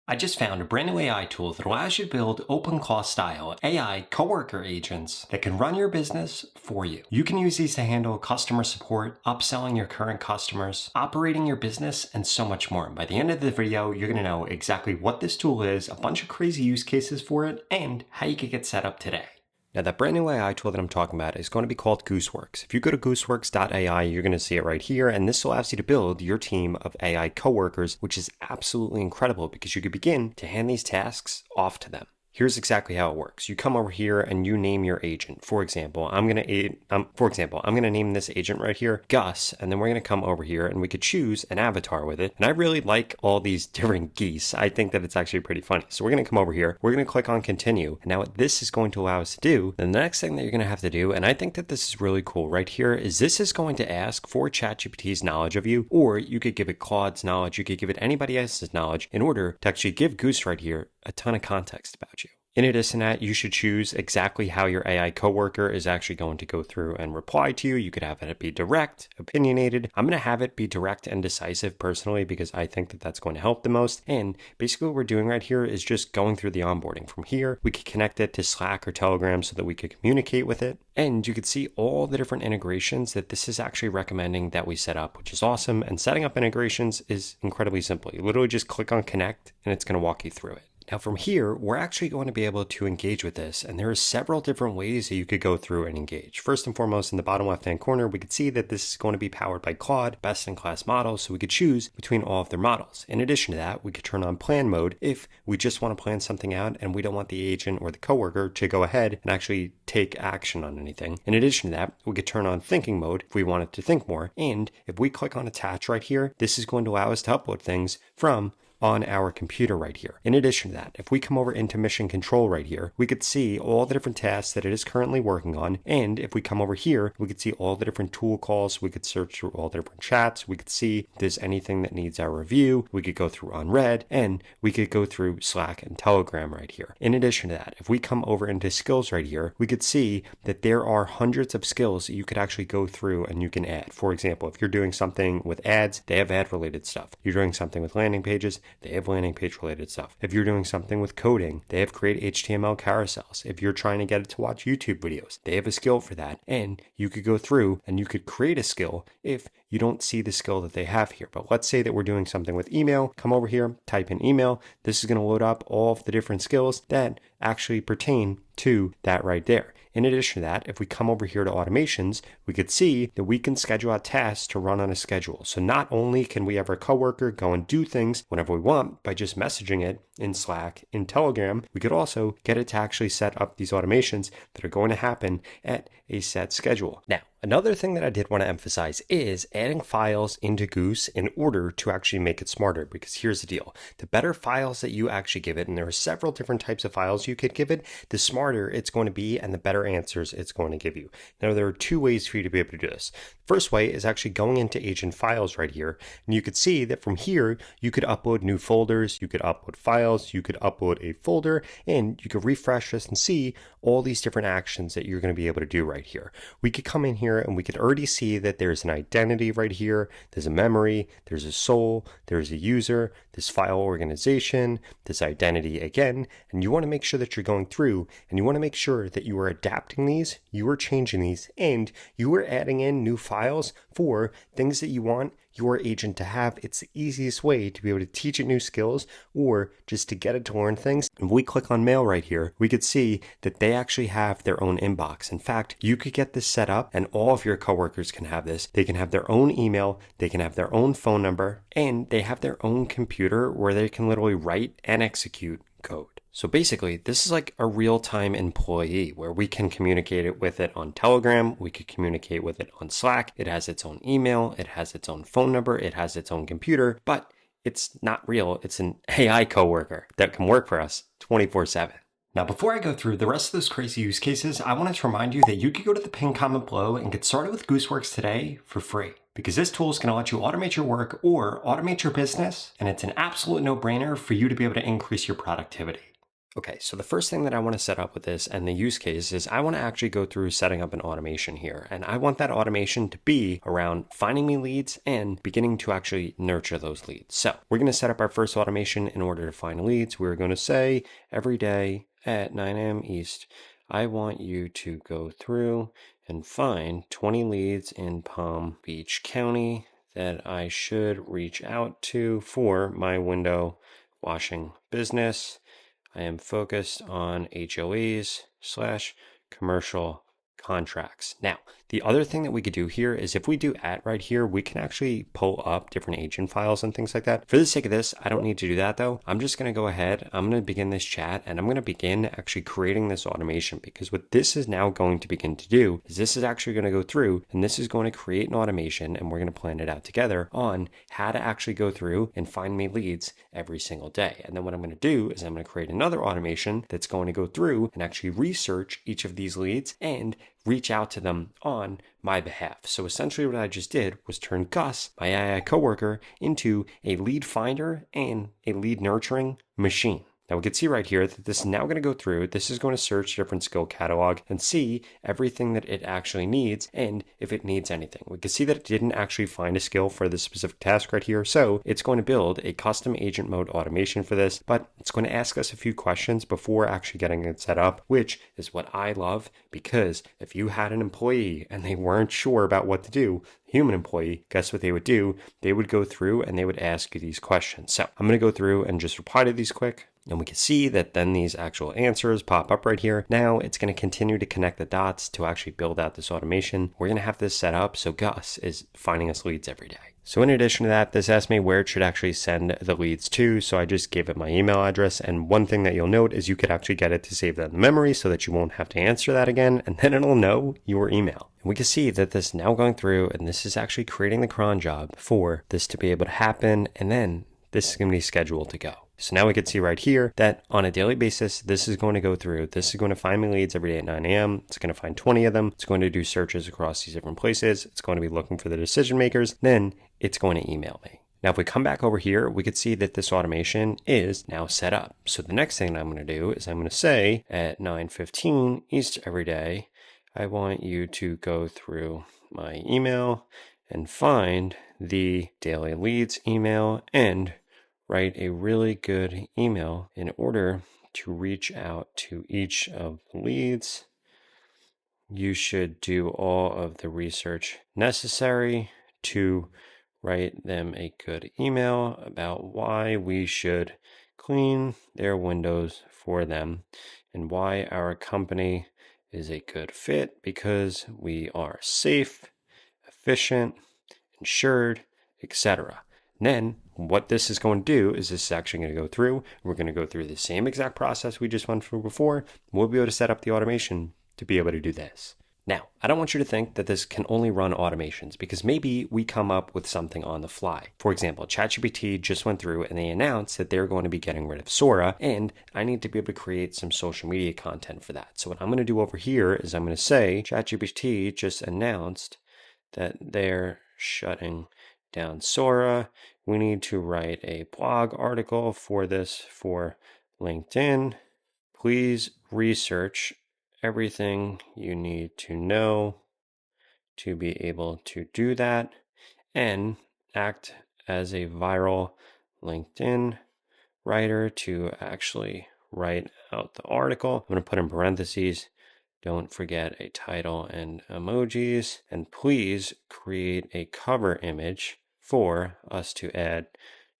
I just found a brand new AI tool that allows you to build OpenClaw Style AI coworker agents that can run your business for you. You can use these to handle customer support, upselling your current customers, operating your business, and so much more. And by the end of the video, you're going to know exactly what this tool is, a bunch of crazy use cases for it, and how you can get set up today. Now, that brand new AI tool that I'm talking about is going to be called Gooseworks. If you go to gooseworks.ai, you're going to see it right here, and this allows you to build your team of AI coworkers, which is absolutely incredible because you could begin to hand these tasks off to them. Here's exactly how it works. You come over here and you name your agent. For example, I'm going to name this agent right here Gus, and then we're going to come over here and we could choose an avatar with it. And I really like all these different geese. I think that it's actually pretty funny. So we're going to come over here. We're going to click on continue. And now what this is going to allow us to do, the next thing that you're going to have to do, and I think that this is really cool right here, is this is going to ask for ChatGPT's knowledge of you, or you could give it Claude's knowledge. You could give it anybody else's knowledge in order to actually give Goose right here a ton of context about you. In addition to that, you should choose exactly how your AI coworker is actually going to go through and reply to you. You could have it be direct, opinionated. I'm going to have it be direct and decisive personally because I think that that's going to help the most. And basically what we're doing right here is just going through the onboarding. From here, we could connect it to Slack or Telegram so that we could communicate with it. And you could see all the different integrations that this is actually recommending that we set up, which is awesome. And setting up integrations is incredibly simple. You literally just click on connect and it's going to walk you through it. Now from here, we're actually going to be able to engage with this, and there are several different ways that you could go through and engage. First and foremost, in the bottom left-hand corner, we could see that this is going to be powered by Claude, best-in-class models, so we could choose between all of their models. In addition to that, we could turn on plan mode if we just want to plan something out and we don't want the agent or the coworker to go ahead and actually take action on anything. In addition to that, we could turn on thinking mode if we wanted to think more, and if we click on attach right here, this is going to allow us to upload things from on our computer right here. In addition to that, if we come over into mission control right here, we could see all the different tasks that it is currently working on. And if we come over here, we could see all the different tool calls. We could search through all the different chats. We could see if there's anything that needs our review. We could go through unread, and we could go through Slack and Telegram right here. In addition to that, if we come over into skills right here, we could see that there are hundreds of skills that you could actually go through and you can add. For example, if you're doing something with ads, they have ad related stuff. You're doing something with landing pages, they have landing page related stuff. If you're doing something with coding, they have create HTML carousels. If you're trying to get it to watch YouTube videos, they have a skill for that. And you could go through and you could create a skill if you don't see the skill that they have here. But let's say that we're doing something with email. Come over here, type in email. This is going to load up all of the different skills that actually pertain to that right there. In addition to that, if we come over here to automations, we could see that we can schedule out tasks to run on a schedule. So not only can we have our coworker go and do things whenever we want by just messaging it in Slack, in Telegram, we could also get it to actually set up these automations that are going to happen at a set schedule. Now, another thing that I did want to emphasize is adding files into Goose in order to actually make it smarter, because here's the deal. The better files that you actually give it, and there are several different types of files you could give it, the smarter it's going to be and the better answers it's going to give you. Now, there are two ways for you to be able to do this. First way is actually going into agent files right here, and you could see that from here, you could upload new folders, you could upload files, you could upload a folder, and you could refresh this and see all these different actions that you're going to be able to do right here. We could come in here and we could already see that there's an identity right here, there's a memory, there's a soul, there's a user, this file organization, this identity again, and you want to make sure that you're going through and you want to make sure that you are adapting these, you are changing these, and you are adding in new files for things that you want your agent to have. It's the easiest way to be able to teach it new skills or just to get it to learn things. If we click on mail right here, we could see that they actually have their own inbox. In fact, you could get this set up and all of your coworkers can have this. They can have their own email, they can have their own phone number, and they have their own computer where they can literally write and execute code. So basically, this is like a real-time employee where we can communicate it with it on Telegram, we could communicate with it on Slack. It has its own email, it has its own phone number, it has its own computer, but it's not real. It's an AI coworker that can work for us 24/7. Now, before I go through the rest of those crazy use cases, I wanted to remind you that you could go to the pinned comment below and get started with Gooseworks today for free, because this tool is going to let you automate your work or automate your business, and it's an absolute no-brainer for you to be able to increase your productivity. Okay, so the first thing that I want to set up with this and the use case is I want to actually go through setting up an automation here. And I want that automation to be around finding me leads and beginning to actually nurture those leads. So we're going to set up our first automation in order to find leads. We're going to say every day at 9 a.m. East, I want you to go through and find 20 leads in Palm Beach County that I should reach out to for my window washing business. I am focused on HOAs/commercial contracts. Now, the other thing that we could do here is if we do right here, we can actually pull up different agent files and things like that. For the sake of this, I don't need to do that though. I'm just going to go ahead. I'm going to begin this chat and I'm going to begin actually creating this automation, because what this is now going to begin to do is this is actually going to go through and this is going to create an automation, and we're going to plan it out together on how to actually go through and find me leads every single day. And then what I'm going to do is I'm going to create another automation that's going to go through and actually research each of these leads and reach out to them on my behalf. So essentially what I just did was turn Gus, my AI coworker, into a lead finder and a lead nurturing machine. Now we can see right here that this is now going to go through, this is going to search different skill catalog and see everything that it actually needs and if it needs anything. We can see that it didn't actually find a skill for this specific task right here. So it's going to build a custom agent mode automation for this, but it's going to ask us a few questions before actually getting it set up, which is what I love, because if you had an employee and they weren't sure about what to do, human employee, guess what they would do? They would go through and they would ask you these questions. So I'm going to go through and just reply to these quick. And we can see that then these actual answers pop up right here. Now it's going to continue to connect the dots to actually build out this automation. We're going to have this set up so Gus is finding us leads every day. So in addition to that, this asks me where it should actually send the leads to. So I just gave it my email address. And one thing that you'll note is you could actually get it to save that in memory so that you won't have to answer that again. And then it'll know your email. And we can see that this is now going through and this is actually creating the cron job for this to be able to happen. And then this is going to be scheduled to go. So now we can see right here that on a daily basis, this is going to go through. This is going to find me leads every day at 9 a.m. It's going to find 20 of them. It's going to do searches across these different places. It's going to be looking for the decision makers. Then it's going to email me. Now, if we come back over here, we could see that this automation is now set up. So the next thing I'm going to do is I'm going to say at 9:15 East every day, I want you to go through my email and find the daily leads email and write a really good email in order to reach out to each of the leads. You should do all of the research necessary to write them a good email about why we should clean their windows for them and why our company is a good fit, because we are safe, efficient, insured, etc. Then what this is going to do is this is actually going to go through. We're going to go through the same exact process we just went through before. We'll be able to set up the automation to be able to do this. Now, I don't want you to think that this can only run automations, because maybe we come up with something on the fly. For example, ChatGPT just went through and they announced that they're going to be getting rid of Sora, and I need to be able to create some social media content for that. So what I'm going to do over here is I'm going to say ChatGPT just announced that they're shutting down Sora. We need to write a blog article for this for LinkedIn. Please research everything you need to know to be able to do that and act as a viral LinkedIn writer to actually write out the article. I'm going to put in parentheses, don't forget a title and emojis, and please create a cover image for us to add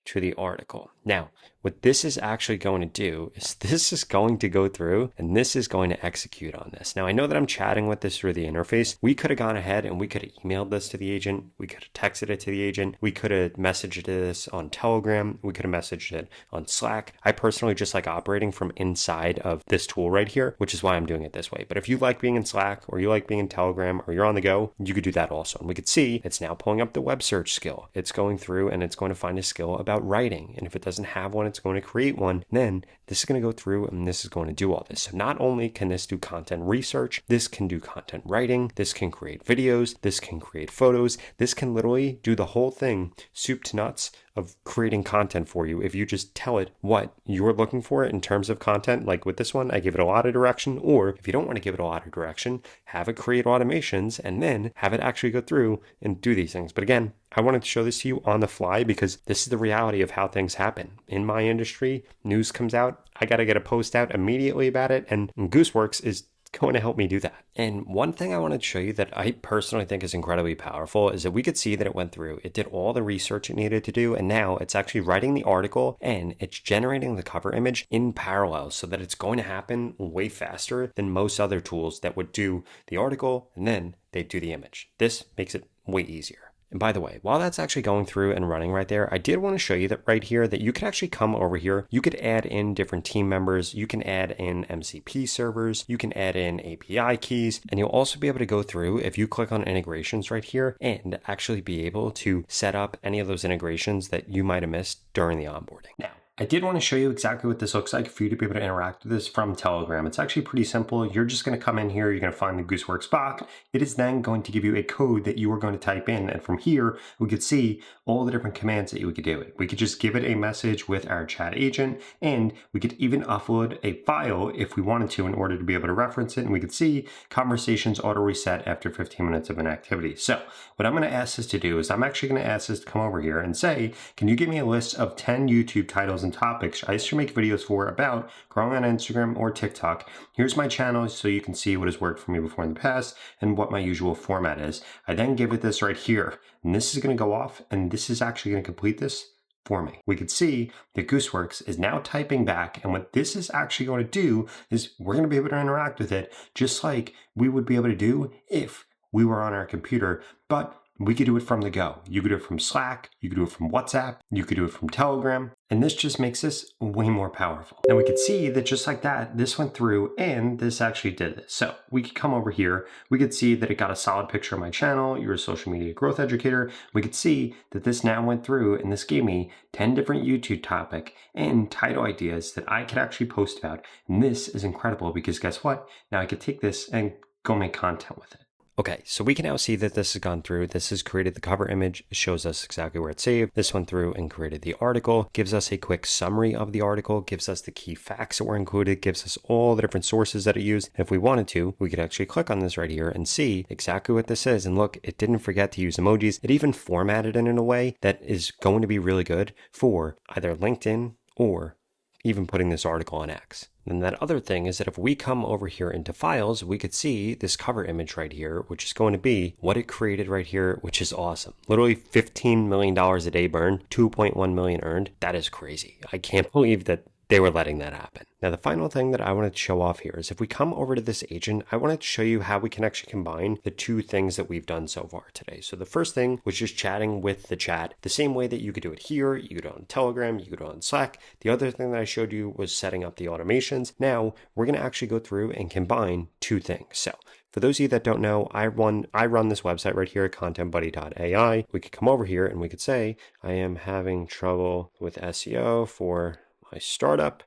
to the article. Now, what this is actually going to do is this is going to go through and this is going to execute on this. Now, I know that I'm chatting with this through the interface. We could have gone ahead and we could have emailed this to the agent. We could have texted it to the agent. We could have messaged this on Telegram. We could have messaged it on Slack. I personally just like operating from inside of this tool right here, which is why I'm doing it this way. But if you like being in Slack or you like being in Telegram or you're on the go, you could do that also. And we could see it's now pulling up the web search skill. It's going through and it's going to find a skill about writing. And if it doesn't have one, it's going to create one. Then this is going to go through and this is going to do all this. So not only can this do content research, this can do content writing, this can create videos, this can create photos, this can literally do the whole thing, soup to nuts, of creating content for you if you just tell it what you're looking for in terms of content. Like with this one, I give it a lot of direction, or if you don't want to give it a lot of direction, have it create automations and then have it actually go through and do these things. But again, I wanted to show this to you on the fly because this is the reality of how things happen. In my industry, news comes out, I got to get a post out immediately about it, and GooseWorks is going to help me do that. And one thing I wanted to show you that I personally think is incredibly powerful is that we could see that it went through. It did all the research it needed to do, and now it's actually writing the article and it's generating the cover image in parallel so that it's going to happen way faster than most other tools that would do the article and then they do the image. This makes it way easier. And by the way, while that's actually going through and running right there, I did want to show you that right here that you could actually come over here. You could add in different team members. You can add in MCP servers. You can add in API keys. And you'll also be able to go through if you click on integrations right here and actually be able to set up any of those integrations that you might have missed during the onboarding. Now, I did want to show you exactly what this looks like for you to be able to interact with this from Telegram. It's actually pretty simple. You're just going to come in here. You're going to find the GooseWorks bot. It is then going to give you a code that you are going to type in. And from here, we could see all the different commands that you could do it. We could just give it a message with our chat agent, and we could even upload a file if we wanted to in order to be able to reference it. And we could see conversations auto reset after 15 minutes of inactivity. So what I'm going to ask this to do is I'm actually going to ask this to come over here and say, can you give me a list of 10 YouTube titles and topics I used to make videos for about growing on Instagram or TikTok? Here's my channel so you can see what has worked for me before in the past and what my usual format is. I then give it this right here, and this is going to go off, and this is actually going to complete this for me. We could see that GooseWorks is now typing back, and what this is actually going to do is we're going to be able to interact with it just like we would be able to do if we were on our computer, but we could do it from the go. You could do it from Slack, you could do it from WhatsApp, you could do it from Telegram, and this just makes this way more powerful. Now we could see that just like that, this went through and this actually did this. So we could come over here, we could see that it got a solid picture of my channel, you're a social media growth educator. We could see that this now went through and this gave me 10 different YouTube topic and title ideas that I could actually post about. And this is incredible because guess what? Now I could take this and go make content with it. Okay, so we can now see that this has gone through. This has created the cover image. It shows us exactly where it's saved. This went through and created the article, gives us a quick summary of the article, gives us the key facts that were included, gives us all the different sources that it used. If we wanted to, we could actually click on this right here and see exactly what this is. And look, it didn't forget to use emojis. It even formatted it in a way that is going to be really good for either LinkedIn or even putting this article on X. And that other thing is that if we come over here into files, we could see this cover image right here, which is going to be what it created right here, which is awesome. Literally $15 million a day burned, 2.1 million earned. That is crazy. I can't believe that they were letting that happen. Now, the final thing that I wanted to show off here is if we come over to this agent, I wanted to show you how we can actually combine the two things that we've done so far today. So the first thing was just chatting with the chat, the same way that you could do it here, you could do it on Telegram, you could do it on Slack. The other thing that I showed you was setting up the automations. Now we're going to actually go through and combine two things. So for those of you that don't know, I run this website right here at contentbuddy.ai. We could come over here and we could say, I am having trouble with SEO for my startup.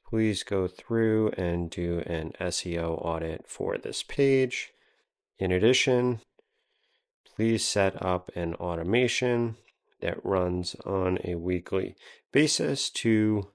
Please go through and do an SEO audit for this page. In addition, please set up an automation that runs on a weekly basis to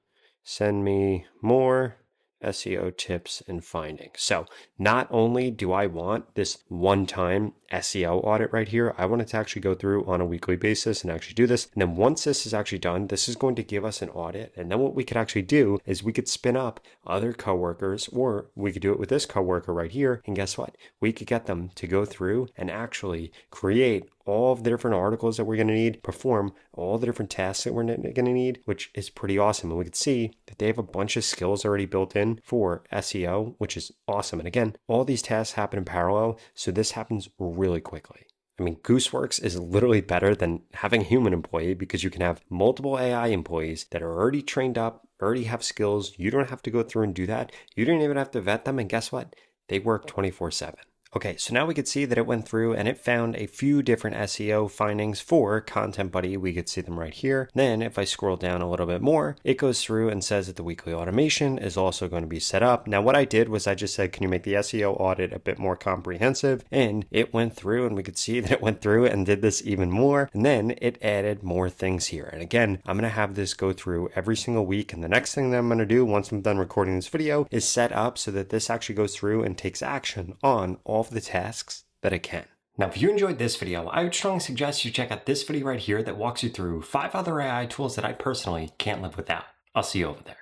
send me more SEO tips and findings. So not only do I want this one-time SEO audit right here, I want it to actually go through on a weekly basis and actually do this. And then once this is actually done, this is going to give us an audit. And then what we could actually do is we could spin up other coworkers, or we could do it with this coworker right here. And guess what? We could get them to go through and actually create all of the different articles that we're going to need, perform all the different tasks that we're going to need, which is pretty awesome. And we could see that they have a bunch of skills already built in for SEO, which is awesome. And again, all these tasks happen in parallel, so this happens really quickly. I mean, GooseWorks is literally better than having a human employee because you can have multiple AI employees that are already trained up, already have skills. You don't have to go through and do that. You don't even have to vet them. And guess what? They work 24/7. Okay, so now we could see that it went through and it found a few different SEO findings for Content Buddy. We could see them right here. Then if I scroll down a little bit more, it goes through and says that the weekly automation is also going to be set up. Now what I did was I just said, can you make the SEO audit a bit more comprehensive? And it went through and we could see that it went through and did this even more. And then it added more things here. And again, I'm going to have this go through every single week. And the next thing that I'm going to do once I'm done recording this video is set up so that this actually goes through and takes action on all of the tasks that it can. Now, if you enjoyed this video, I would strongly suggest you check out this video right here that walks you through 5 other AI tools that I personally can't live without. I'll see you over there.